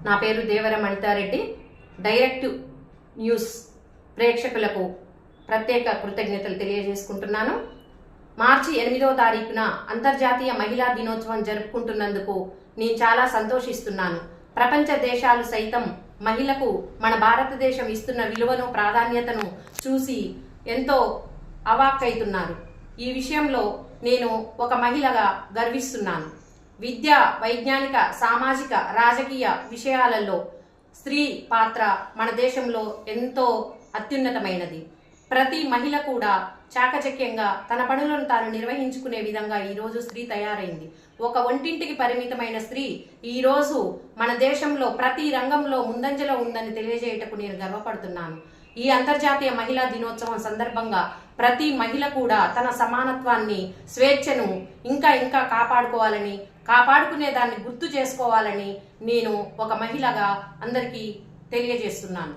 నా పేరు దేవర మణితారెడ్డి. Direct news ప్రేక్షకులకు ప్రత్యేక కృతజ్ఞతలు తెలియజేసుకుంటున్నాను. మార్చి 8వ తారీఖున అంతర్జాతీయ మహిళా దినోత్సవం జరుపుకుంటున్నందుకు నేను చాలా సంతోషిస్తున్నాను. ప్రపంచ దేశాలు సైతం మహిళకు మన భారతదేశం ఇస్తున్న విలువను, ప్రాధాన్యతను చూసి ఎంతో అవాక్కైతున్నారు. ఈ విషయంలో నేను ఒక మహిళగా గర్విస్తున్నాను. విద్య, వైజ్ఞానిక, సామాజిక, రాజకీయ విషయాలలో స్త్రీ పాత్ర మన దేశంలో ఎంతో అత్యున్నతమైనది. ప్రతి మహిళ కూడా చాకచక్యంగా తన పనులను తాను నిర్వహించుకునే విధంగా ఈరోజు స్త్రీ తయారైంది. ఒక ఒంటింటికి పరిమితమైన స్త్రీ ఈరోజు మన దేశంలో ప్రతి రంగంలో ముందంజలో ఉందని తెలియజేయటకు నేను గర్వపడుతున్నాను. ఈ అంతర్జాతీయ మహిళా దినోత్సవం సందర్భంగా ప్రతి మహిళ కూడా తన సమానత్వాన్ని, స్వేచ్ఛను ఇంకా కాపాడుకోవాలని, కాపాడుకునే దాన్ని గుర్తు చేసుకోవాలని నేను ఒక మహిళగా అందరికీ తెలియజేస్తున్నాను.